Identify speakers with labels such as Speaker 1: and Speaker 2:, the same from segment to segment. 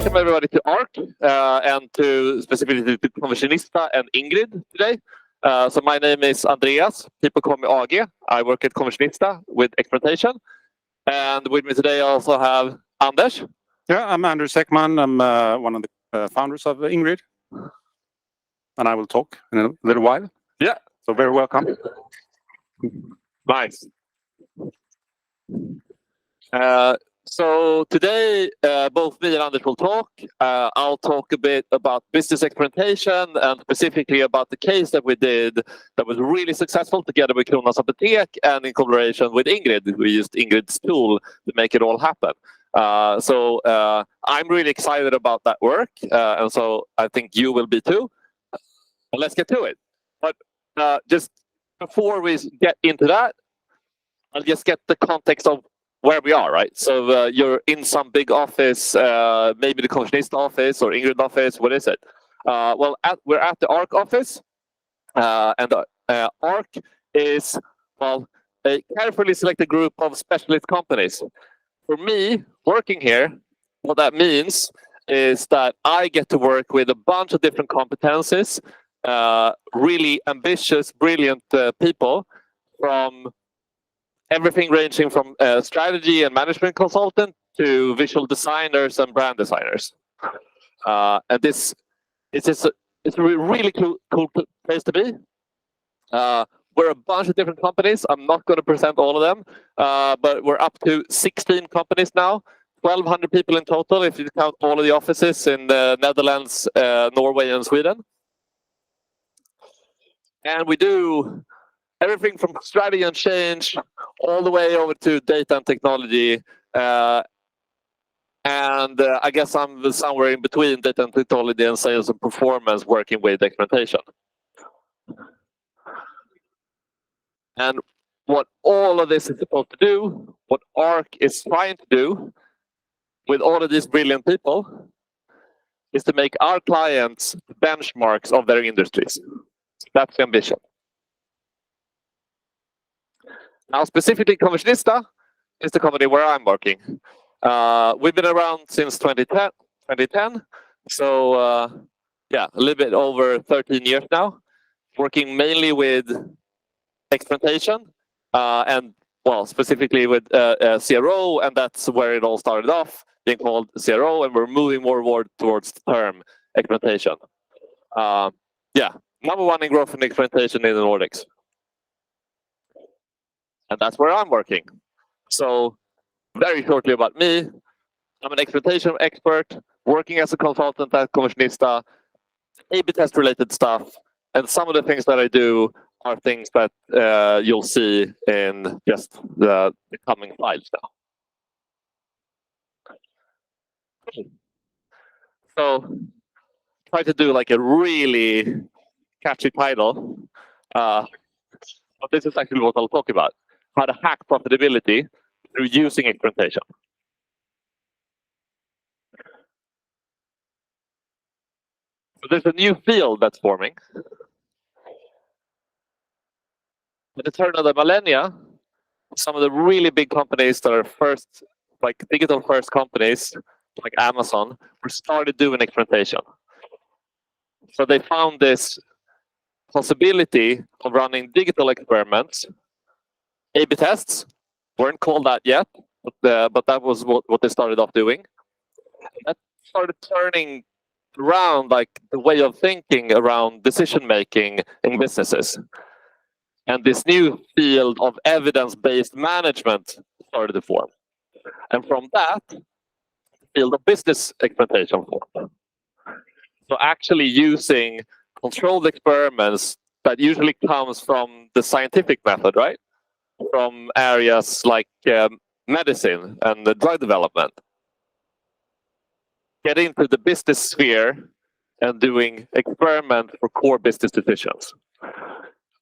Speaker 1: Welcome everybody to ARC and to specifically to Conversionista and Ingrid today. So my name is Andreas. People call me AG. I work at Conversionista with Experimentation. And with me today I also have Anders.
Speaker 2: Yeah, I'm Anders Ekman. I'm one of the founders of Ingrid. And I will talk in a little while.
Speaker 1: Yeah.
Speaker 2: So very welcome.
Speaker 1: Nice. So today, both me and Anders will talk. I'll talk a bit about business experimentation and specifically about the case that we did that was really successful together with Kronans Apotek and in collaboration with Ingrid. We used Ingrid's tool to make it all happen. So I'm really excited about that work, and so I think you will be too. Let's get to it. But just before we get into that, I'll just get the context of where we are, right? So you're in some big office, maybe the Conversionista office or Ingrid office. What is it? Well, we're at the ARC office, and ARC is, well, a carefully selected group of specialist companies. For me, working here, what that means is that I get to work with a bunch of different competencies, really ambitious, brilliant people from everything ranging from strategy and management consultant to visual designers and brand designers. And this it's a really cool place to be. We're a bunch of different companies. I'm not going to present all of them, but we're up to 16 companies now, 1,200 people in total if you count all of the offices in the Netherlands, Norway, and Sweden. And we do everything from strategy and change all the way over to data and technology. And I guess I'm somewhere in between data and technology and sales and performance working with experimentation. And what all of this is supposed to do, what ARC is trying to do with all of these brilliant people, is to make our clients benchmarks of their industries. That's the ambition. Now, specifically, Conversionista is the company where I'm working. We've been around since 2010. So, yeah, a little bit over 13 years now, working mainly with experimentation and, well, specifically with CRO, and that's where it all started off, being called CRO, and we're moving more towards the term experimentation. Yeah, #1 in growth and experimentation in the Nordics. And that's where I'm working. So very shortly about me, I'm an experimentation expert, working as a consultant at Conversionista, A/B test related stuff, and some of the things that I do are things that you'll see in just the coming slides now. So try to do like a really catchy title, but this is actually what I'll talk about. How to hack profitability through using experimentation. So there's a new field that's forming. At the turn of the millennia, some of the really big companies that are first, like digital first companies, like Amazon, were started doing experimentation. So they found this possibility of running digital experiments. A/B tests weren't called that yet, but that was what they started off doing. That started turning around like the way of thinking around decision making in businesses. And this new field of evidence-based management started to form. And from that, the field of business experimentation formed. So actually using controlled experiments that usually comes from the scientific method, right? From areas like medicine and the drug development. Get into the business sphere and doing experiments for core business decisions.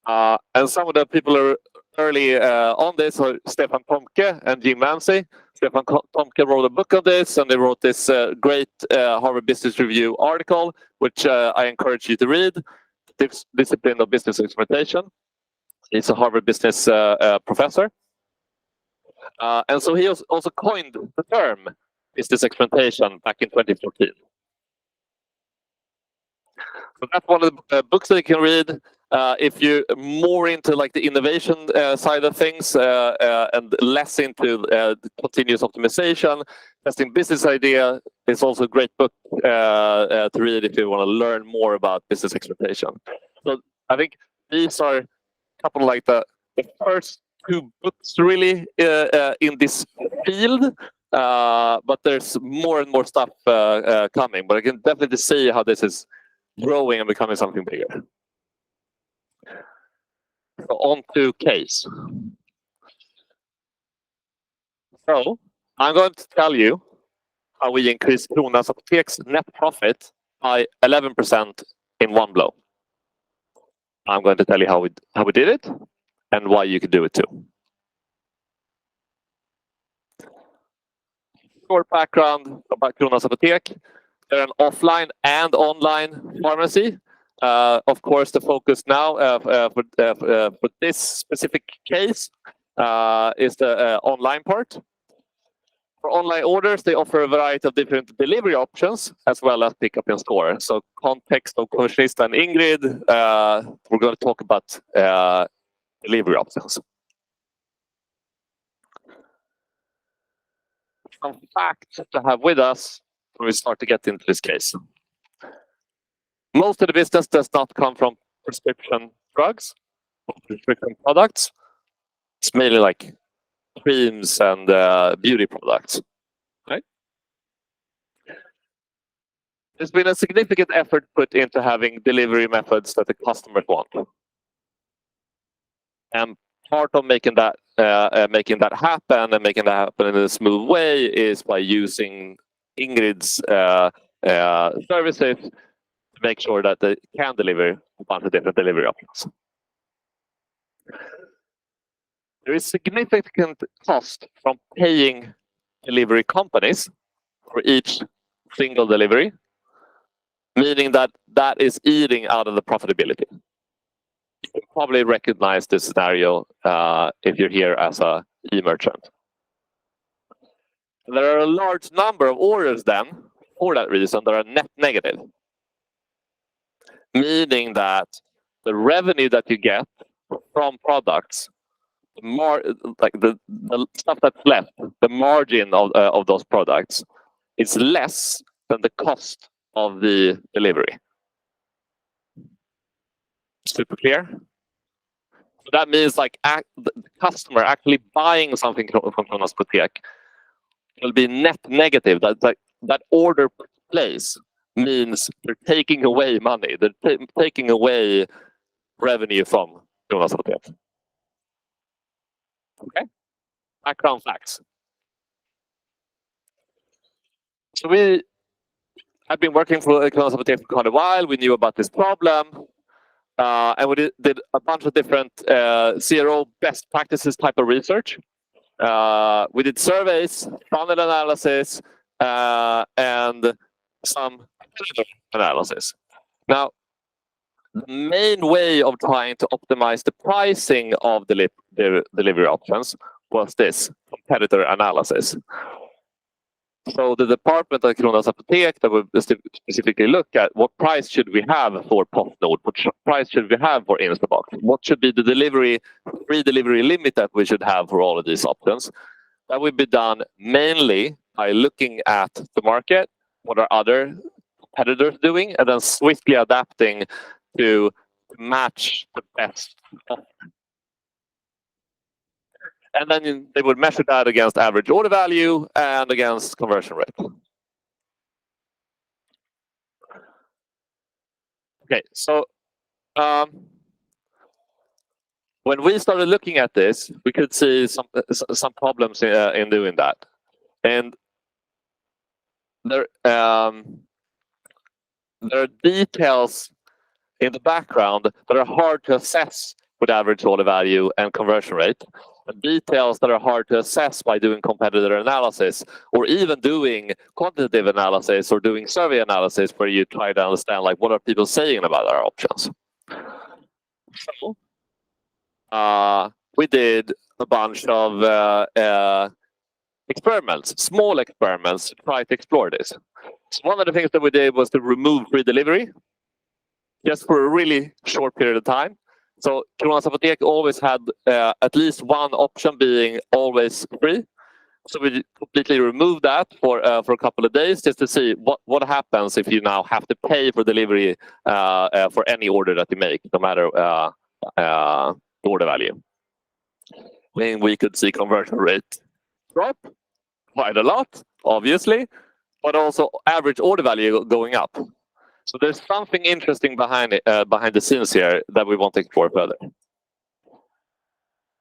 Speaker 1: And some of the people are early on this are Stefan Tomke and Jim Mancy. Stefan Tomke wrote a book on this, and they wrote this great Harvard Business Review article, which I encourage you to read, Discipline of Business Experimentation. He's a Harvard business professor. And so he also coined the term business experimentation back in 2014. So that's one of the books that you can read if you're more into like the innovation side of things and less into continuous optimization. Testing Business Idea is also a great book to read if you want to learn more about business experimentation. So I think these are a couple like the first two books really in this field. But there's more and more stuff coming. But I can definitely see how this is growing and becoming something bigger. So on to case. So I'm going to tell you how we increased Kronans Apotek's net profit by 11% in one blow. I'm going to tell you how we did it and why you could do it too. Short background about Kronans Apotek. They're an offline and online pharmacy. Of course, the focus now for this specific case is the online part. For online orders, they offer a variety of different delivery options as well as pickup in store. So context of Conversionista and Ingrid, we're going to talk about delivery options. Some facts to have with us when we start to get into this case. Most of the business does not come from prescription drugs or prescription products. It's mainly like creams and beauty products. Right? There's been a significant effort put into having delivery methods that the customers want. And part of making that happen and making that happen in a smooth way is by using Ingrid's services to make sure that they can deliver a bunch of different delivery options. There is significant cost from paying delivery companies for each single delivery, meaning that is eating out of the profitability. You can probably recognize this scenario if you're here as a e-merchant. There are a large number of orders then, for that reason, that are net negative. Meaning that the revenue that you get from products, the stuff that's left, the margin of those products, is less than the cost of the delivery. Super clear? So that means like the customer actually buying something from Kronans Apotek will be net negative. That order place means they're taking away money. They're taking away revenue from Kronans Apotek. Okay? Background facts. So we have been working for Kronans Apotek for quite a while. We knew about this problem. And we did a bunch of different CRO best practices type of research. We did surveys, funnel analysis, and some analysis. Now, the main way of trying to optimize the pricing of the delivery options was this competitor analysis. So the department at Kronans Apotek that would specifically look at what price should we have for PostNord, what price should we have for Instabox, what should be the free delivery limit that we should have for all of these options. That would be done mainly by looking at the market, what are other competitors doing, and then swiftly adapting to match the best offer. And then they would measure that against average order value and against conversion rate. Okay, so when we started looking at this, we could see some problems in doing that. And there are details in the background that are hard to assess with average order value and conversion rate. And details that are hard to assess by doing competitor analysis or even doing quantitative analysis or doing survey analysis where you try to understand like what are people saying about our options. So we did a bunch of experiments, small experiments, to try to explore this. So one of the things that we did was to remove free delivery, just for a really short period of time. So Kronans Apotek always had at least one option being always free. So we completely removed that for a couple of days, just to see what happens if you now have to pay for delivery for any order that you make, no matter the order value. When we could see conversion rate drop quite a lot, obviously, but also average order value going up. So there's something interesting behind it, behind the scenes here, that we want to explore further.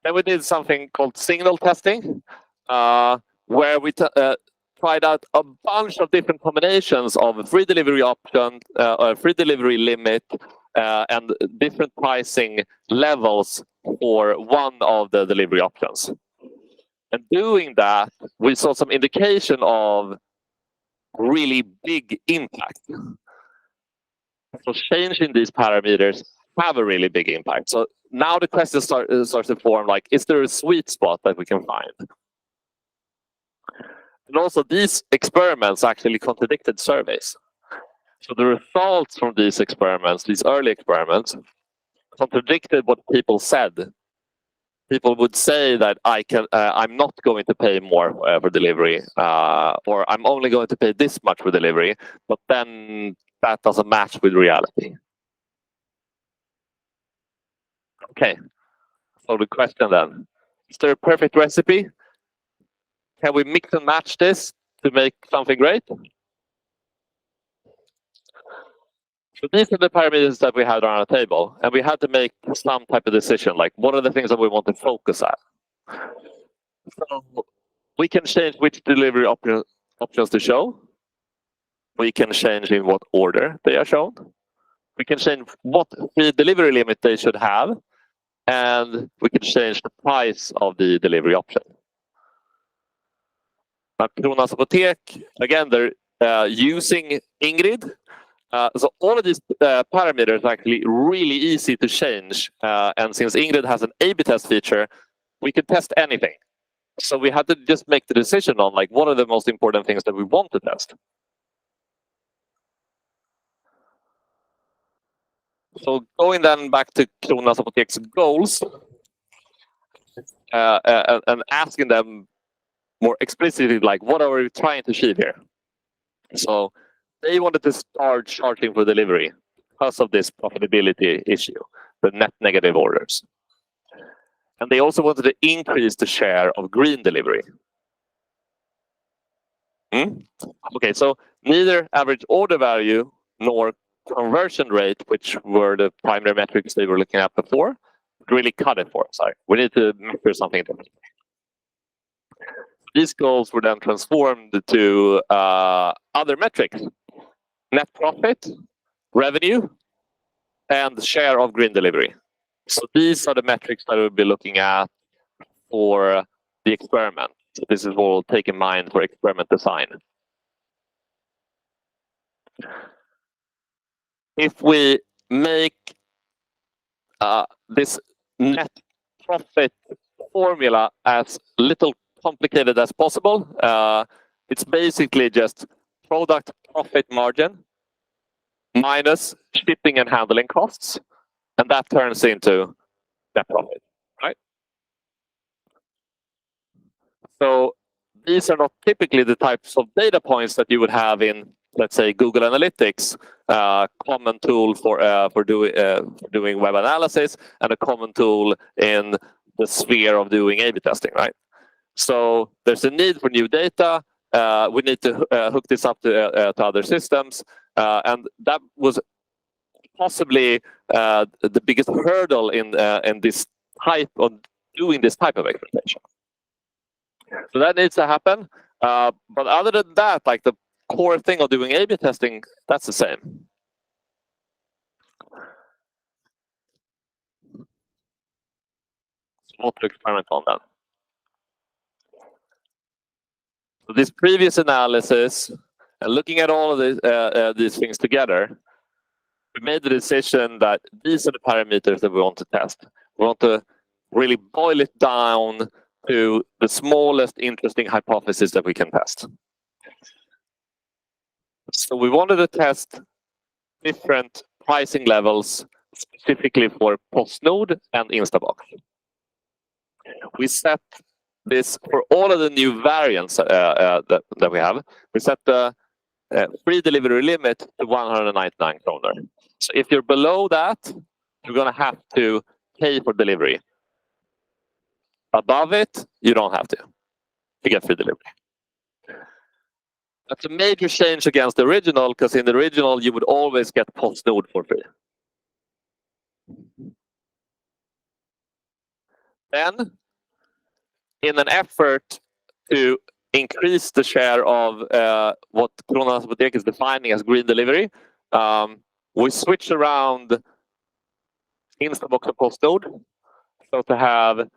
Speaker 1: Then we did something called signal testing, where we tried out a bunch of different combinations of free delivery option, free delivery limit, and different pricing levels for one of the delivery options. And doing that, we saw some indication of really big impact. So changing these parameters have a really big impact. So now the question starts to form, like, is there a sweet spot that we can find? And also, these experiments actually contradicted surveys. So the results from these experiments, these early experiments, contradicted what people said. People would say that I'm not going to pay more for delivery, or I'm only going to pay this much for delivery, but then that doesn't match with reality. Okay, so the question then, is there a perfect recipe? Can we mix and match this to make something great? So these are the parameters that we had on our table, and we had to make some type of decision, like what are the things that we want to focus at? So we can change which delivery options to show. We can change in what order they are shown. We can change what free delivery limit they should have, and we can change the price of the delivery option. Now, Kronans Apotek, again, they're using Ingrid. So all of these parameters are actually really easy to change. And since Ingrid has an A/B test feature, we can test anything. So we had to just make the decision on, like, what are the most important things that we want to test. So going then back to Kronans Apotek's goals, and asking them more explicitly, like, what are we trying to achieve here? So they wanted to start charging for delivery because of this profitability issue, the net negative orders. And they also wanted to increase the share of green delivery. Okay, so neither average order value nor conversion rate, which were the primary metrics they were looking at before, really cut it for us. Sorry, we need to measure something different. These goals were then transformed to other metrics: net profit, revenue, and share of green delivery. So these are the metrics that we'll be looking at for the experiment. So this is what we'll take in mind for experiment design. If we make this net profit formula as little complicated as possible, it's basically just product profit margin minus shipping and handling costs, and that turns into net profit, right? So these are not typically the types of data points that you would have in, let's say, Google Analytics, common tool for doing web analysis, and a common tool in the sphere of doing A/B testing, right? So there's a need for new data. We need to hook this up to other systems, and that was possibly the biggest hurdle in this type of doing this type of experimentation. So that needs to happen. But other than that, like the core thing of doing A/B testing, that's the same. So what to experiment on that? So this previous analysis, and looking at all of these things together, we made the decision that these are the parameters that we want to test. We want to really boil it down to the smallest interesting hypothesis that we can test. So we wanted to test different pricing levels specifically for PostNord and Instabox. We set this for all of the new variants that we have. We set the free delivery limit to 199 kronor. So if you're below that, you're going to have to pay for delivery. Above it, you don't have to get free delivery. That's a major change against the original, because in the original you would always get PostNord for free. Then, in an effort to increase the share of what Kronans Apotek is defining as green delivery, we switch around Instabox and PostNord, so to have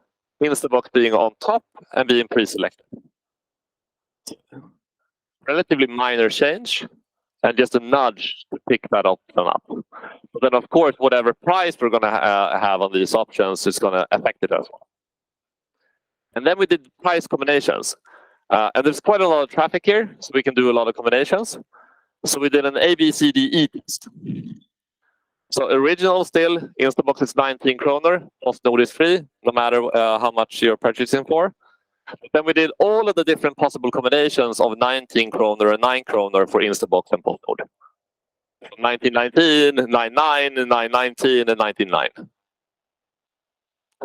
Speaker 1: Instabox being on top and being pre-selected. Relatively minor change, and just a nudge to pick that option up. But then, of course, whatever price we're going to have on these options is going to affect it as well. And then we did price combinations. And there's quite a lot of traffic here, so we can do a lot of combinations. So we did an ABCDE test. So original still, Instabox is 19 kronor, PostNord is free, no matter how much you're purchasing for. Then we did all of the different possible combinations of 19 kronor and 9 kronor for Instabox and PostNord. 1919, 99, 919, and 199.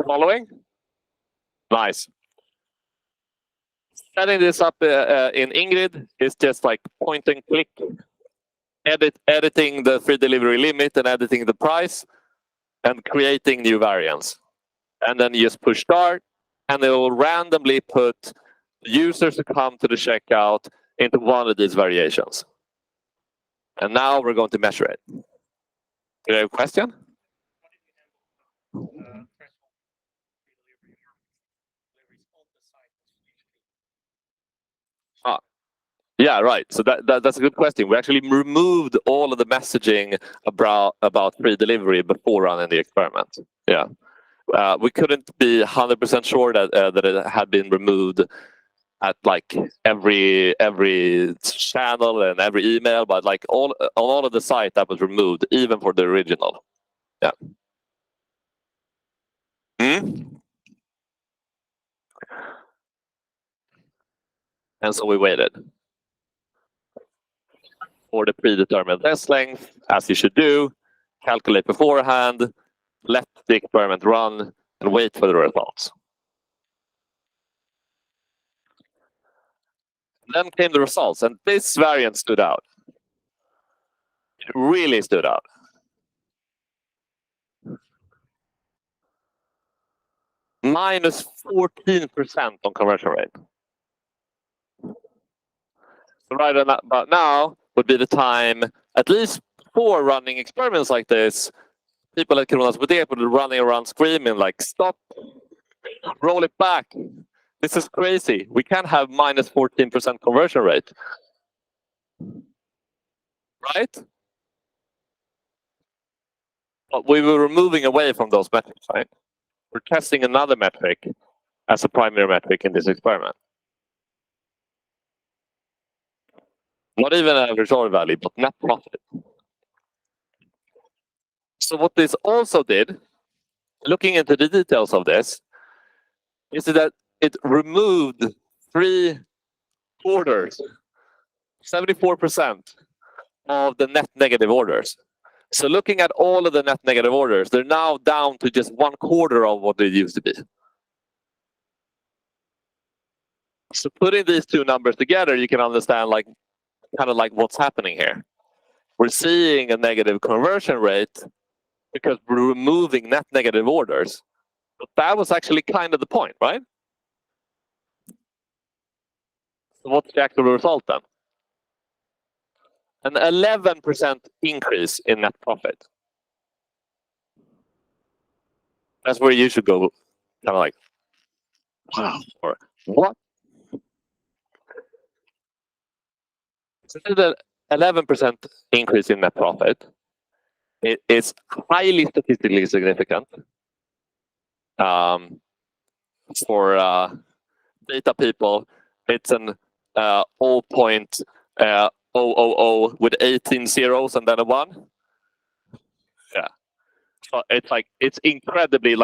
Speaker 1: Following? Nice. Setting this up in Ingrid is just like point and click, editing the free delivery limit and editing the price, and creating new variants. And then you just push start, and it will randomly put users who come to the checkout into one of these variations. And now we're going to measure it. Do you have a question? Yeah, right. So that's a good question. We actually removed all of the messaging about free delivery before running the experiment. Yeah, we couldn't be 100% sure that it had been removed at like every channel and every email, but like on all of the site that was removed, even for the original. Yeah. And so we waited for the predetermined test length, as you should do, calculate beforehand, let the experiment run, and wait for the results. Then came the results, and this variant stood out. It really stood out. Minus 14% on conversion rate. So right about now would be the time, at least for running experiments like this, people at Kronans Apotek would be running around screaming like, stop, roll it back. This is crazy. We can't have minus 14% conversion rate. Right? But we were moving away from those metrics, right? We're testing another metric as a primary metric in this experiment. Not even average order value, but net profit. So what this also did, looking into the details of this, is that it removed 3 orders, 74% of the net negative orders. So looking at all of the net negative orders, they're now down to just 1/4 of what they used to be. So putting these two numbers together, you can understand kind of like what's happening here. We're seeing a negative conversion rate because we're removing net negative orders. But that was actually kind of the point, right? So what's the actual result then? An 11% increase in net profit. That's where you should go, kind of like, wow, or what? So the 11% increase in net profit is highly statistically significant for data people, it's an 0.000 with 18 zeros and then a 1. Yeah. So it's incredibly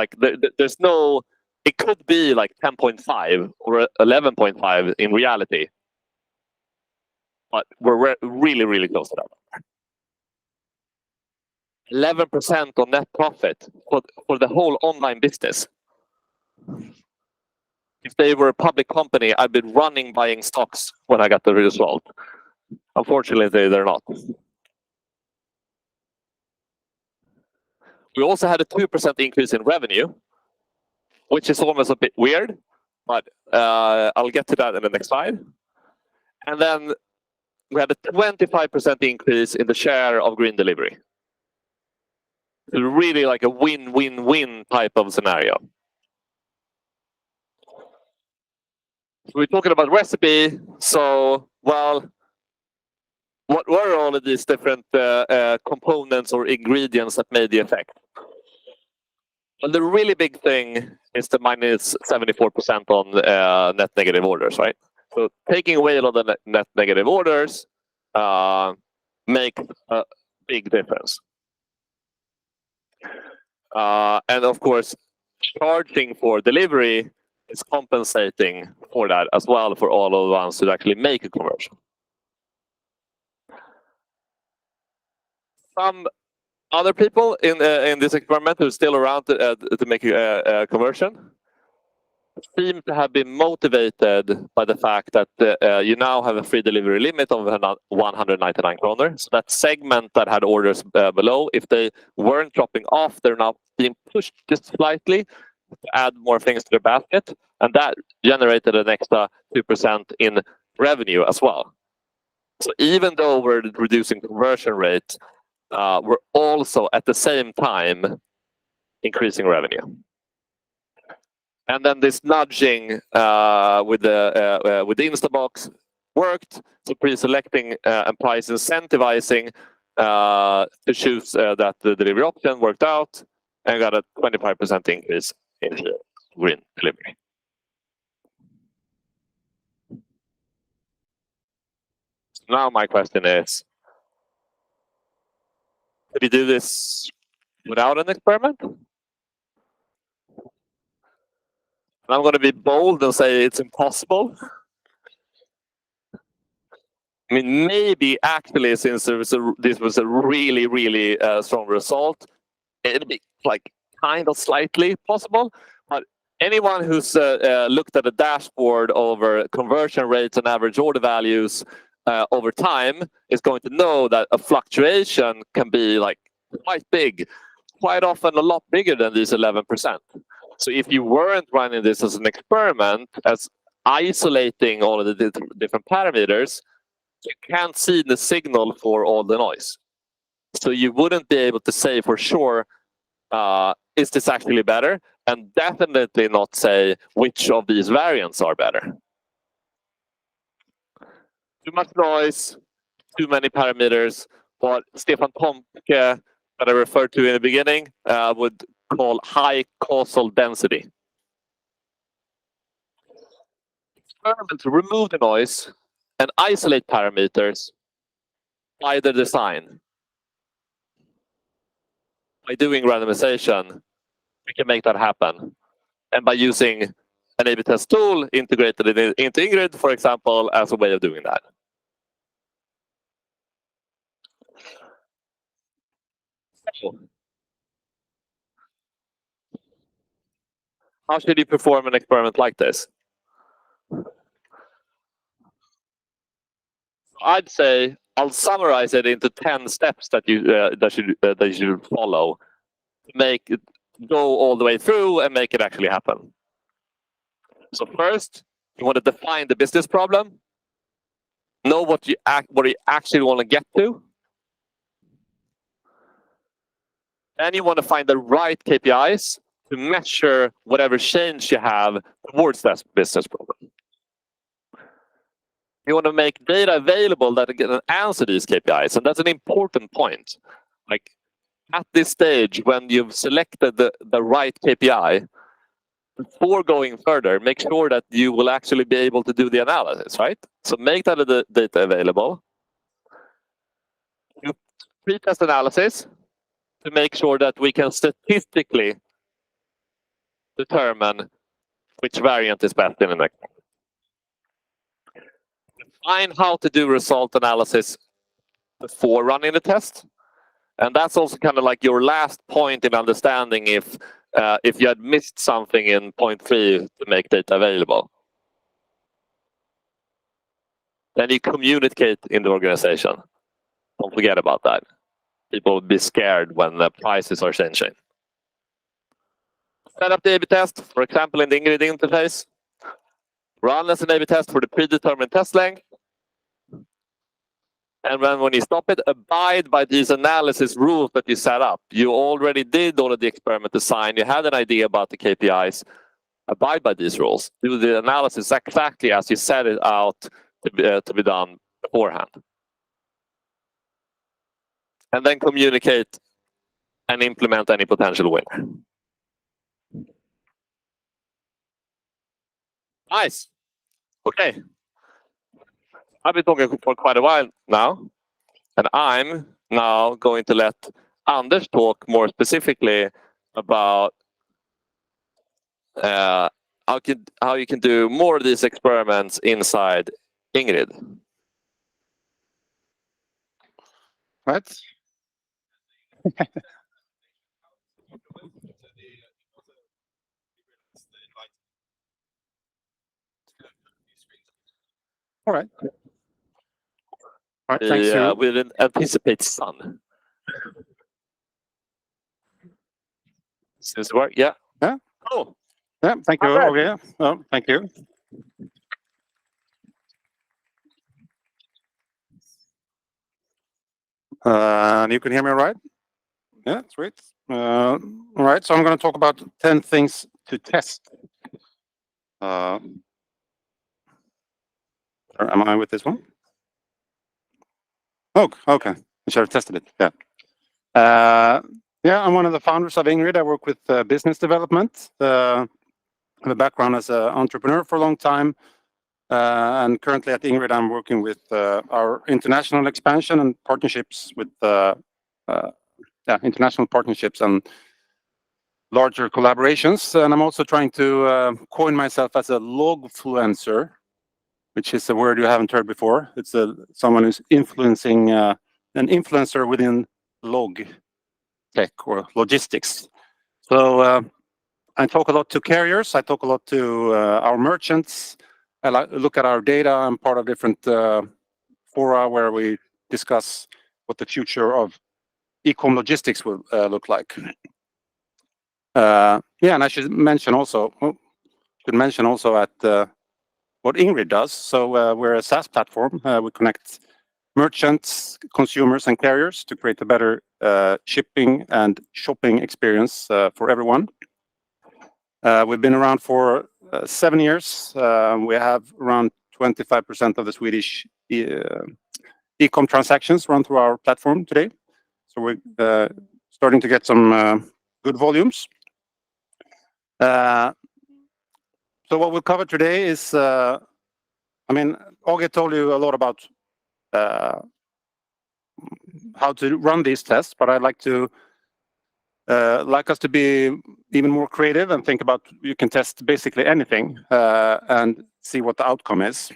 Speaker 1: there's no, it could be like 10.5 or 11.5 in reality. But we're really, really close to that. 11% on net profit for the whole online business. If they were a public company, I'd be running buying stocks when I got the result. Unfortunately, they're not. We also had a 2% increase in revenue, which is almost a bit weird, but I'll get to that in the next slide. And then we had a 25% increase in the share of green delivery. It's really like a win-win-win type of scenario. We're talking about recipe, so, well, what were all of these different components or ingredients that made the effect? Well, the really big thing is the minus 74% on net negative orders, right? So taking away a lot of the net negative orders make a big difference. And of course, charging for delivery is compensating for that as well for all of the ones who actually make a conversion. Some other people in this experiment who are still around to make a conversion seem to have been motivated by the fact that you now have a free delivery limit of 199 kronor. So that segment that had orders below, if they weren't dropping off, they're now being pushed just slightly to add more things to their basket, and that generated an extra 2% in revenue as well. So even though we're reducing conversion rate, we're also at the same time increasing revenue. And then this nudging with the Instabox worked. So pre-selecting and price incentivizing to choose that the delivery option worked out, and got a 25% increase in green delivery. So now my question is, could you do this without an experiment? And I'm going to be bold and say it's impossible. I mean, maybe actually, since this was a really, really strong result, it'd be like kind of slightly possible. But anyone who's looked at a dashboard over conversion rates and average order values over time is going to know that a fluctuation can be like quite big, quite often a lot bigger than these 11%. So if you weren't running this as an experiment, as isolating all of the different parameters, you can't see the signal for all the noise. So you wouldn't be able to say for sure, is this actually better? And definitely not say which of these variants are better. Too much noise, too many parameters. What Stefan Tomke, that I referred to in the beginning, would call high causal density. Experiment to remove the noise and isolate parameters by the design. By doing randomization, we can make that happen. And by using an A/B test tool integrated into Ingrid, for example, as a way of doing that. So, how should you perform an experiment like this? I'd say I'll summarize it into 10 steps that you should follow to make it go all the way through and make it actually happen. So first, you want to define the business problem, know what you actually want to get to. Then you want to find the right KPIs to measure whatever change you have towards that business problem. You want to make data available that can answer these KPIs, and that's an important point. Like at this stage, when you've selected the right KPI, before going further, make sure that you will actually be able to do the analysis, right? So make that data available. Do pre-test analysis to make sure that we can statistically determine which variant is best in the next. Define how to do result analysis before running the test. And that's also kind of like your last point in understanding if you had missed something in point 3 to make data available. Then you communicate in the organization. Don't forget about that. People will be scared when the prices are changing. Set up the A/B test, for example, in the Ingrid interface. Run as an A/B test for the predetermined test length. And then when you stop it, abide by these analysis rules that you set up. You already did all of the experiment design. You had an idea about the KPIs. Abide by these rules. Do the analysis exactly as you set it out to be done beforehand. And then communicate and implement any potential winner. Nice. Okay. I've been talking for quite a while now. And I'm now going to let Anders talk more specifically about how you can do more of these experiments inside Ingrid.
Speaker 2: Right. All right. All right. Thanks.
Speaker 1: We didn't anticipate sun. Seems to work. Yeah.
Speaker 2: Yeah.
Speaker 1: Oh.
Speaker 2: Yeah. Thank you. Okay. Oh, thank you. You can hear me all right? Yeah, sweet. All right, so I'm going to talk about 10 things to test. Am I with this one? Oh, okay. I should have tested it. Yeah. Yeah, I'm one of the founders of Ingrid. I work with business development. I have a background as an entrepreneur for a long time. And currently at Ingrid, I'm working with our international expansion and partnerships with international partnerships and larger collaborations. And I'm also trying to coin myself as a logfluencer, which is a word you haven't heard before. It's someone who's influencing an influencer within log tech or logistics. So I talk a lot to carriers. I talk a lot to our merchants. I look at our data. I'm part of different fora where we discuss what the future of e-com logistics will look like. Yeah, and I should mention also at what Ingrid does. So we're a SaaS platform. We connect merchants, consumers, and carriers to create a better shipping and shopping experience for everyone. We've been around for 7 years. We have around 25% of the Swedish e-com transactions run through our platform today. So we're starting to get some good volumes. So what we'll cover today is, Åge told you a lot about how to run these tests, but I'd like us to be even more creative and think about you can test basically anything and see what the outcome is.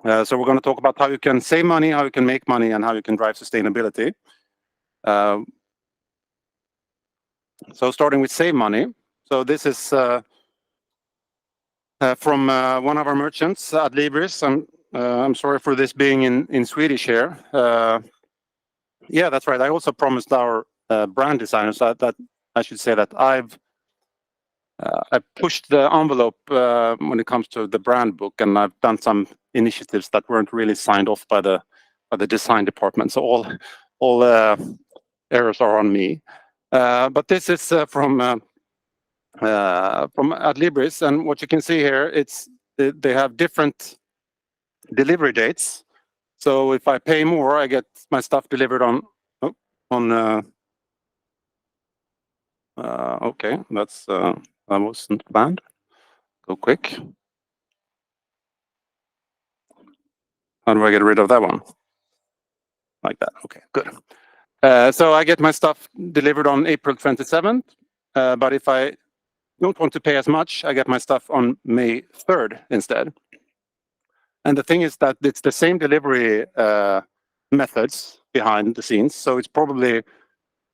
Speaker 2: So we're going to talk about how you can save money, how you can make money, and how you can drive sustainability. So starting with save money. So this is from one of our merchants, deliveries. I'm sorry for this being in Swedish here. Yeah, that's right. I also promised our brand designers that I should say that I pushed the envelope when it comes to the brand book, and I've done some initiatives that weren't really signed off by the design department. So all errors are on me. But this is from Adlibris, and what you can see here, they have different delivery dates. So if I pay more, I get my stuff delivered on. Okay, that's That wasn't planned. Go quick. How do I get rid of that one? Like that. Okay, good. So I get my stuff delivered on April 27th. But if I don't want to pay as much, I get my stuff on May 3rd instead. And the thing is that it's the same delivery methods behind the scenes. So it's probably,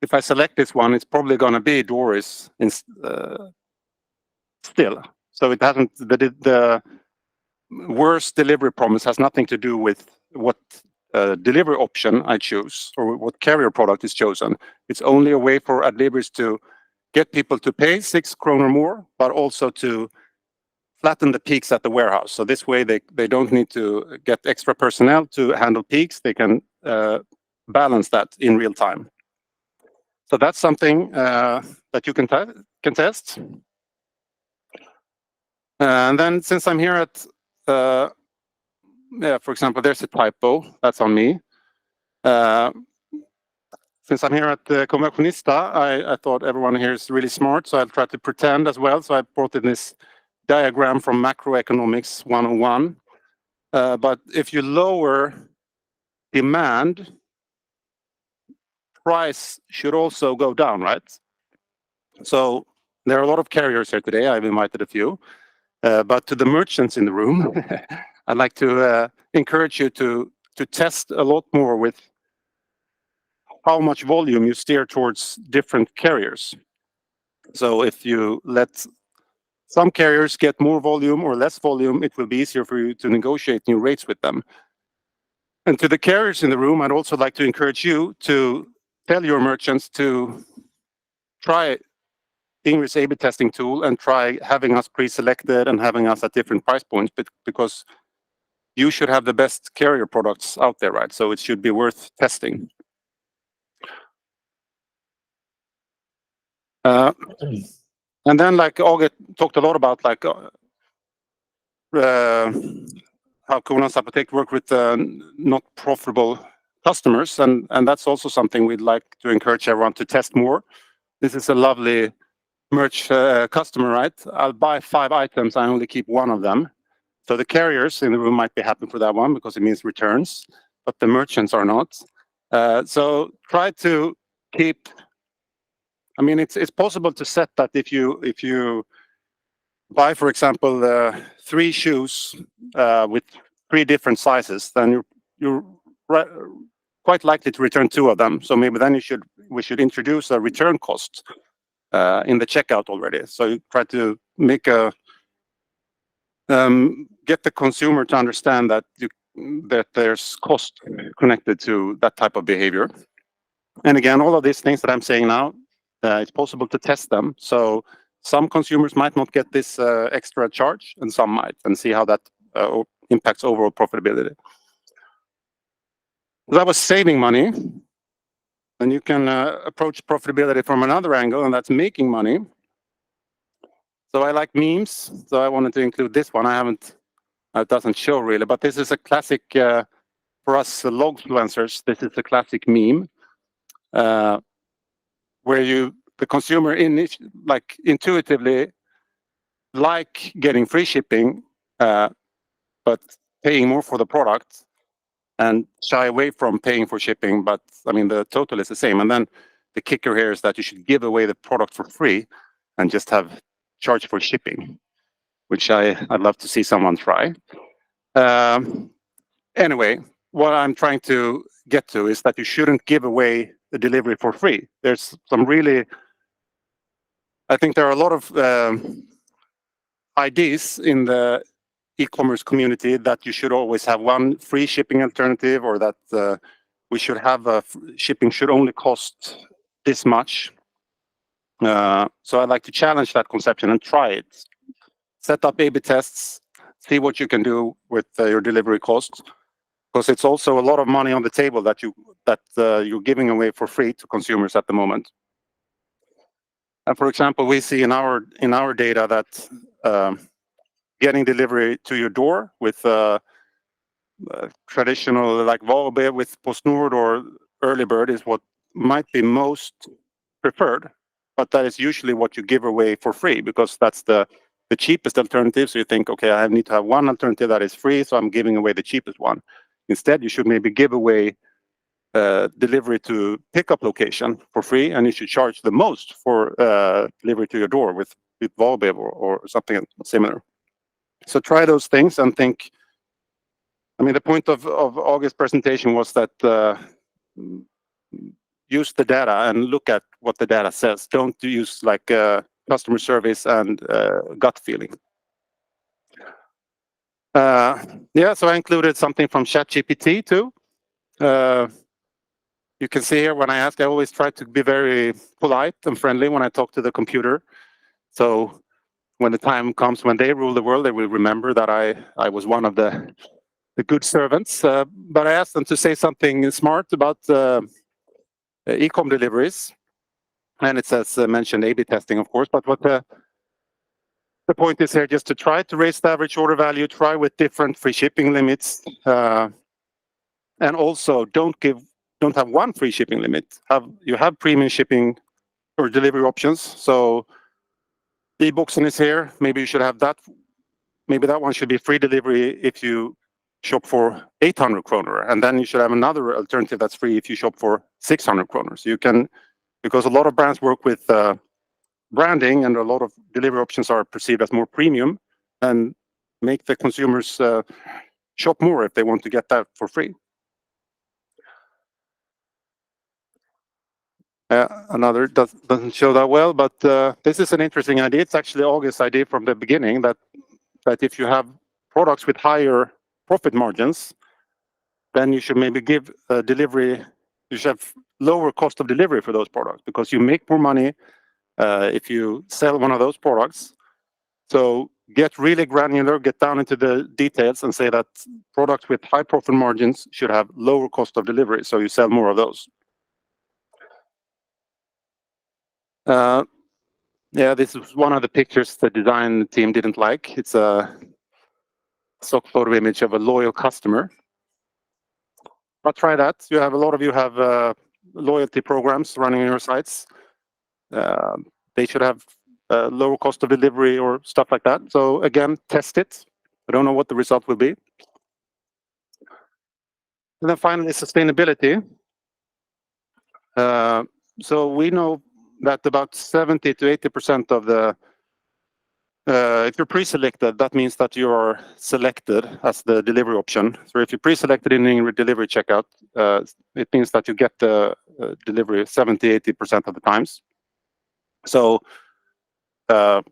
Speaker 2: if I select this one, it's probably going to be Doris still. So it hasn't, the worst delivery promise has nothing to do with what delivery option I choose or what carrier product is chosen. It's only a way for Adlibris to get people to pay 6 kronor more, but also to flatten the peaks at the warehouse. So this way they don't need to get extra personnel to handle peaks. They can balance that in real time. So that's something that you can test. And then since I'm here at, yeah, for example, there's a typo, that's on me. Since I'm here at the Conversionista, I thought everyone here is really smart, so I'll try to pretend as well. So I brought in this diagram from Macroeconomics 101. But if you lower demand, price should also go down, right? So there are a lot of carriers here today. I've invited a few. But to the merchants in the room, I'd like to encourage you to test a lot more with how much volume you steer towards different carriers. So if you let some carriers get more volume or less volume, it will be easier for you to negotiate new rates with them. And to the carriers in the room, I'd also like to encourage you to tell your merchants to try Ingrid's A/B testing tool and try having us pre-selected and having us at different price points, because you should have the best carrier products out there, right? So it should be worth testing. And then, like Aage talked a lot about, like how Kronans Apotek work with not profitable customers, and that's also something we'd like to encourage everyone to test more. This is a lovely merch customer, right? I'll buy 5 items, I only keep 1 of them. So the carriers in the room might be happy for that one because it means returns, but the merchants are not. So try to keep. I mean, it's possible to set that if you buy, for example, 3 shoes with 3 different sizes, then you're quite likely to return 2 of them. So maybe then we should introduce a return cost in the checkout already. So you try to make get the consumer to understand that there's cost connected to that type of behavior. And again, all of these things that I'm saying now, it's possible to test them. So some consumers might not get this extra charge, and some might, and see how that impacts overall profitability. That was saving money. And you can approach profitability from another angle, and that's making money. So I like memes, so I wanted to include this one. It doesn't show really, but this is a classic for us logfluencers. This is a classic meme where the consumer intuitively like getting free shipping, but paying more for the product, and shy away from paying for shipping. But I mean, the total is the same. And then the kicker here is that you should give away the product for free and just have charge for shipping, which I'd love to see someone try. Anyway, what I'm trying to get to is that you shouldn't give away the delivery for free. There's some really, I think there are a lot of ideas in the e-commerce community that you should always have one free shipping alternative, or that we should have shipping should only cost this much. So I'd like to challenge that conception and try it. Set up A/B tests, see what you can do with your delivery costs, because it's also a lot of money on the table that you're giving away for free to consumers at the moment. And for example, we see in our data that getting delivery to your door with traditional like Volbe with PostNord or Early Bird is what might be most preferred. but that is usually what you give away for free, because that's the cheapest alternative. So you think, okay, I need to have one alternative that is free, so I'm giving away the cheapest one. Instead, you should maybe give away delivery to pickup location for free, and you should charge the most for delivery to your door with Volbev or something similar. So try those things and think. I mean, the point of August's presentation was that use the data and look at what the data says. Don't use like customer service and gut feeling. Yeah, so I included something from ChatGPT too. You can see here when I ask, I always try to be very polite and friendly when I talk to the computer. So when the time comes when they rule the world, they will remember that I was one of the good servants. But I asked them to say something smart about e-com deliveries. And it says mentioned A/B testing, of course. But what the point is here, just to try to raise the average order value, try with different free shipping limits, and also don't have one free shipping limit. You have premium shipping or delivery options. So e-boxen is here. Maybe you should have that. Maybe that one should be free delivery if you shop for 800 kronor, and then you should have another alternative that's free if you shop for 600 kronor. So you can, because a lot of brands work with branding, and a lot of delivery options are perceived as more premium, and make the consumers shop more if they want to get that for free. Another doesn't show that well, but this is an interesting idea. It's actually August's idea from the beginning, that if you have products with higher profit margins, then you should maybe give delivery. You should have lower cost of delivery for those products, because you make more money if you sell one of those products. So get really granular, get down into the details, and say that products with high profit margins should have lower cost of delivery, so you sell more of those. Yeah, this is one of the pictures the design team didn't like. It's a stock photo image of a loyal customer. But try that. A lot of you have loyalty programs running on your sites. They should have lower cost of delivery or stuff like that. So again, test it. I don't know what the result will be. And then finally, sustainability. So we know that about 70 to 80% of the, if you're pre-selected, that means that you are selected as the delivery option. So if you're pre-selected in Ingrid Delivery checkout, it means that you get the delivery 70, 80% of the times. So, and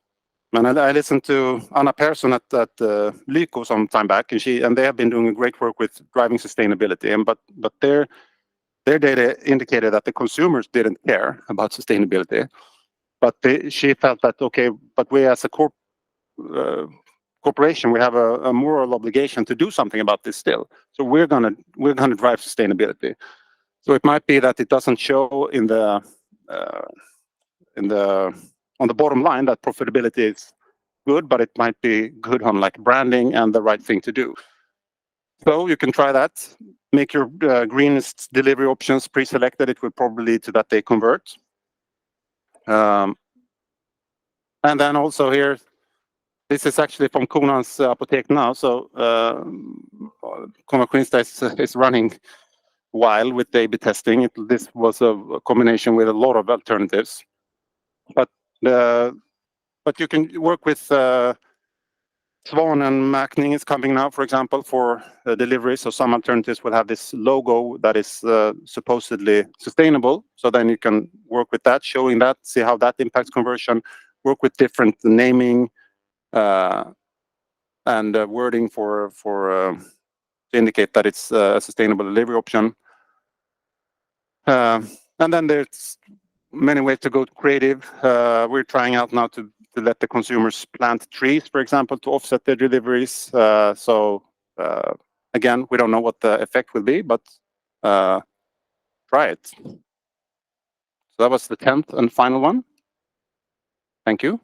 Speaker 2: I listened to Anna Persson at Lyko some time back, and they have been doing great work with driving sustainability. And but their data indicated that the consumers didn't care about sustainability, but she felt that okay, but we as a corporation, we have a moral obligation to do something about this still. So we're gonna drive sustainability. So it might be that it doesn't show on the bottom line that profitability is good, but it might be good on like branding and the right thing to do. So you can try that. Make your greenest delivery options pre-selected. It will probably lead to that they convert. And then also here, this is actually from Kronans Apotek now. So Conversionista is running wild with the A/B testing. This was a combination with a lot of alternatives. But you can work with Swan and Macning is coming now, for example, for delivery. So some alternatives will have this logo that is supposedly sustainable. So then you can work with that, showing that, see how that impacts conversion. Work with different naming and wording for to indicate that it's a sustainable delivery option. And then there's many ways to go creative. We're trying out now to let the consumers plant trees, for example, to offset their deliveries. So again, we don't know what the effect will be, but try it. So that was the 10th and final one. Thank you.